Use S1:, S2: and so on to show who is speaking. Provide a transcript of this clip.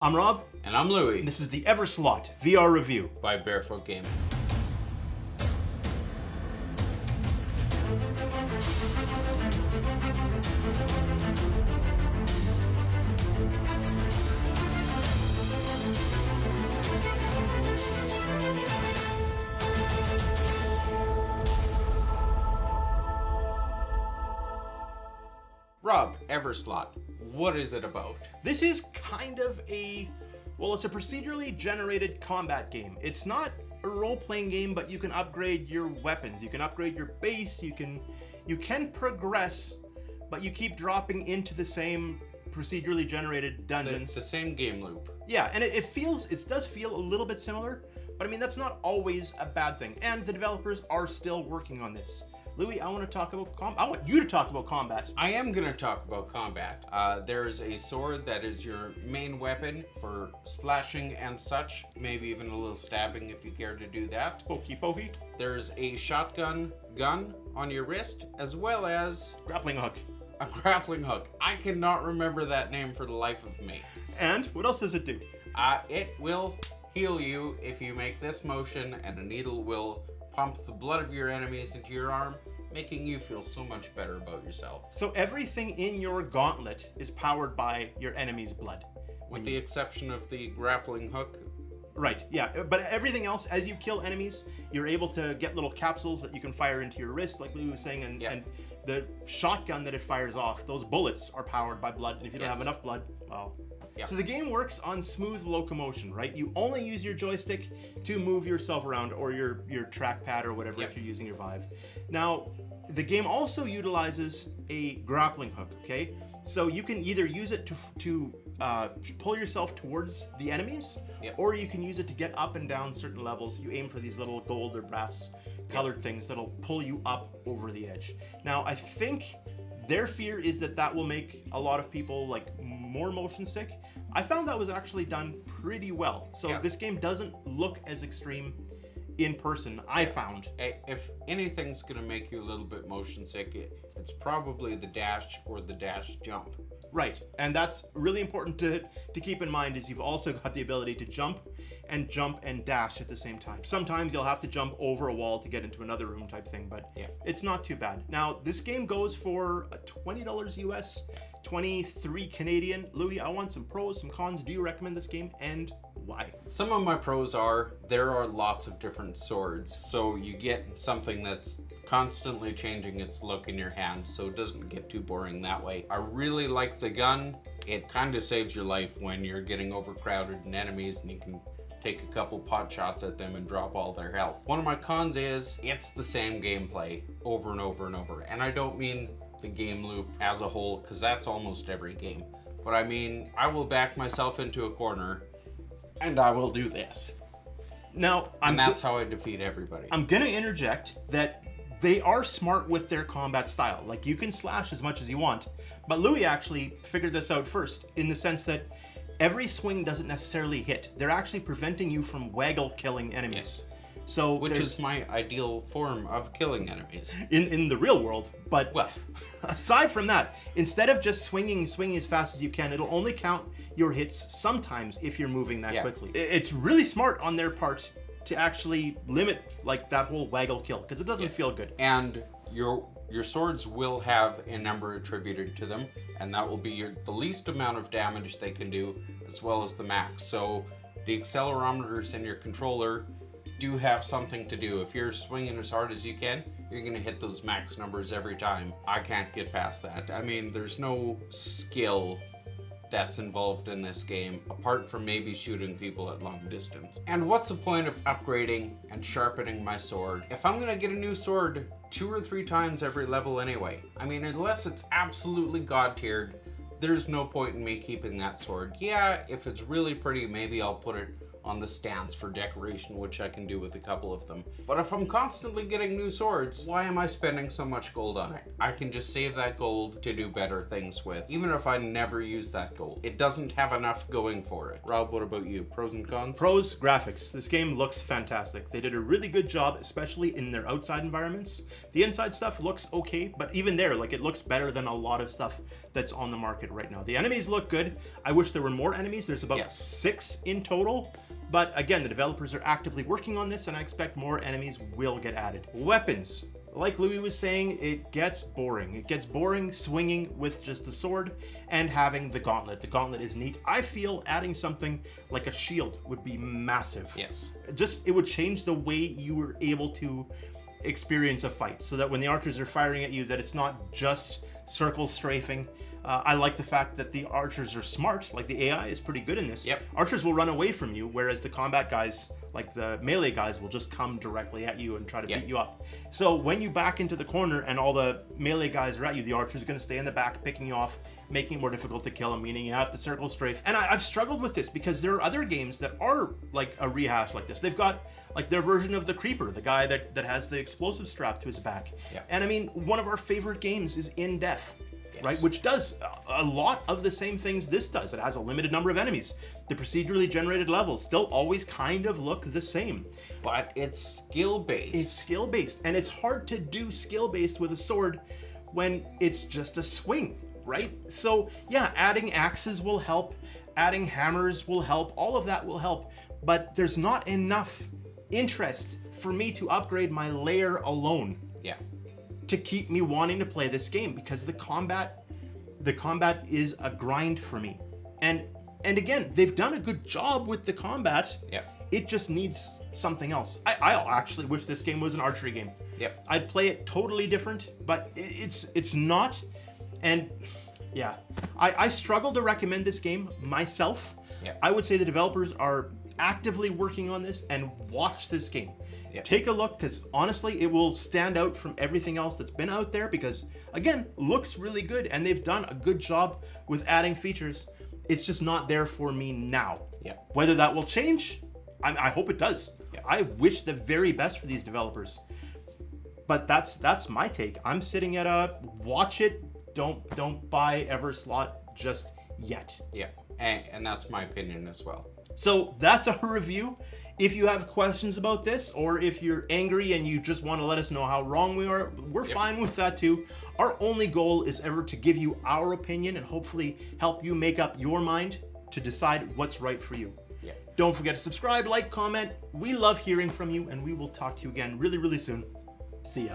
S1: I'm Rob.
S2: And I'm Louie.
S1: And this is the Everslaught VR review
S2: by Barefoot Gaming. Rob, Everslaught, what is it about?
S1: This is kind of it's a procedurally generated combat game. It's not a role-playing game, but you can upgrade your weapons, you can upgrade your base, you can progress, but you keep dropping into the same procedurally generated dungeons.
S2: The same game loop.
S1: Yeah, and it does feel a little bit similar, but I mean, that's not always a bad thing. And the developers are still working on this. Louis, I want you to talk about combat.
S2: I am going to talk about combat. There's a sword that is your main weapon for slashing and such, maybe even a little stabbing if you care to do that.
S1: Pokey.
S2: There's a shotgun gun on your wrist, as well as
S1: Grappling hook.
S2: A grappling hook. I cannot remember that name for the life of me.
S1: And what else does it do?
S2: It will heal you if you make this motion, and a needle will pump the blood of your enemies into your arm, making you feel so much better about yourself.
S1: So everything in your gauntlet is powered by your enemy's blood.
S2: With the exception of the grappling hook.
S1: Right, yeah. But everything else, as you kill enemies, you're able to get little capsules that you can fire into your wrist, like Lou was saying, and the shotgun that it fires off, those bullets are powered by blood, and if you don't have enough blood, well... Yeah. So the game works on smooth locomotion, right? You only use your joystick to move yourself around, or your trackpad or whatever if you're using your Vive. Now, the game also utilizes a grappling hook, okay? So you can either use it to pull yourself towards the enemies, or you can use it to get up and down certain levels. You aim for these little gold or brass colored things that'll pull you up over the edge. Now, I think their fear is that will make a lot of people more motion sick. I found that was actually done pretty well. So this game doesn't look as extreme in person, I found.
S2: If anything's gonna make you a little bit motion sick, it's probably the dash or the dash jump.
S1: Right, and that's really important to keep in mind, is you've also got the ability to jump and dash at the same time. Sometimes you'll have to jump over a wall to get into another room type thing, but it's not too bad. Now, this game goes for $20 US, 23 Canadian. Louis, I want some pros, some cons. Do you recommend this game, and why?
S2: Some of my pros are, there are lots of different swords, so you get something that's constantly changing its look in your hand, so it doesn't get too boring that way. I really like the gun. It kind of saves your life when you're getting overcrowded in enemies, and you can take a couple pot shots at them and drop all their health. One of my cons is, it's the same gameplay over and over and over. And I don't mean the game loop as a whole, because that's almost every game. But I mean, I will back myself into a corner, and I will do this.
S1: Now,
S2: that's how I defeat everybody.
S1: I'm gonna interject that they are smart with their combat style. Like, you can slash as much as you want, but Louis actually figured this out first, in the sense that every swing doesn't necessarily hit. They're actually preventing you from waggle killing enemies. So
S2: which is my ideal form of killing enemies.
S1: In the real world. But
S2: well,
S1: aside from that, instead of just swinging as fast as you can, it'll only count your hits sometimes if you're moving that quickly. It's really smart on their part to actually limit that whole waggle kill, because it doesn't feel good.
S2: And your swords will have a number attributed to them, and that will be the least amount of damage they can do, as well as the max. So the accelerometers in your controller do have something to do. If you're swinging as hard as you can, you're gonna hit those max numbers every time. I can't get past that. I mean, there's no skill that's involved in this game, apart from maybe shooting people at long distance. And what's the point of upgrading and sharpening my sword if I'm gonna get a new sword 2 or 3 times every level anyway? I mean, unless it's absolutely god-tiered, there's no point in me keeping that sword. Yeah, if it's really pretty, maybe I'll put it on the stance for decoration, which I can do with a couple of them. But if I'm constantly getting new swords, why am I spending so much gold on it? I can just save that gold to do better things with, even if I never use that gold. It doesn't have enough going for it. Rob, what about you? Pros and cons?
S1: Pros, graphics. This game looks fantastic. They did a really good job, especially in their outside environments. The inside stuff looks okay, but even there, like, it looks better than a lot of stuff that's on the market right now. The enemies look good. I wish there were more enemies. There's about 6 in total. But again, the developers are actively working on this, and I expect more enemies will get added. Weapons. Like Louis was saying, it gets boring. It gets boring swinging with just the sword and having the gauntlet. The gauntlet is neat. I feel adding something like a shield would be massive.
S2: Yes.
S1: It would change the way you were able to experience a fight, so that when the archers are firing at you, that it's not just circle strafing. I like the fact that the archers are smart. Like, the AI is pretty good in this.
S2: Yep.
S1: Archers will run away from you, whereas the combat guys, like the melee guys, will just come directly at you and try to beat you up. So when you back into the corner and all the melee guys are at you, the archer's going to stay in the back, picking you off, making it more difficult to kill them, meaning you have to circle strafe. And I've struggled with this because there are other games that are like a rehash like this. They've got like their version of the Creeper, the guy that has the explosive strap to his back.
S2: Yep.
S1: And I mean, one of our favorite games is In Death. Right, which does a lot of the same things this does. It has a limited number of enemies. The procedurally generated levels still always kind of look the same.
S2: But it's skill-based.
S1: It's skill-based, and it's hard to do skill-based with a sword when it's just a swing, right? So yeah, adding axes will help, adding hammers will help, all of that will help, but there's not enough interest for me to upgrade my layer alone.
S2: Yeah.
S1: To keep me wanting to play this game, because the combat is a grind for me. And again, they've done a good job with the combat.
S2: Yeah.
S1: It just needs something else. I actually wish this game was an archery game.
S2: Yeah.
S1: I'd play it totally different, but it's not. And yeah, I struggle to recommend this game myself.
S2: Yeah.
S1: I would say the developers are actively working on this, and watch this game.
S2: Yep.
S1: Take a look, because honestly, it will stand out from everything else that's been out there, because again, looks really good, and they've done a good job with adding features. It's just not there for me now.
S2: Yeah.
S1: Whether that will change, I hope it does.
S2: Yeah.
S1: I wish the very best for these developers. But that's my take. I'm sitting at a watch it, don't buy Everslaught just yet.
S2: Yeah. And that's my opinion as well.
S1: So that's our review. If you have questions about this, or if you're angry and you just want to let us know how wrong we are, we're fine with that too. Our only goal is ever to give you our opinion and hopefully help you make up your mind to decide what's right for you.
S2: Yeah.
S1: Don't forget to subscribe, like, comment. We love hearing from you, and we will talk to you again really, really soon. See ya.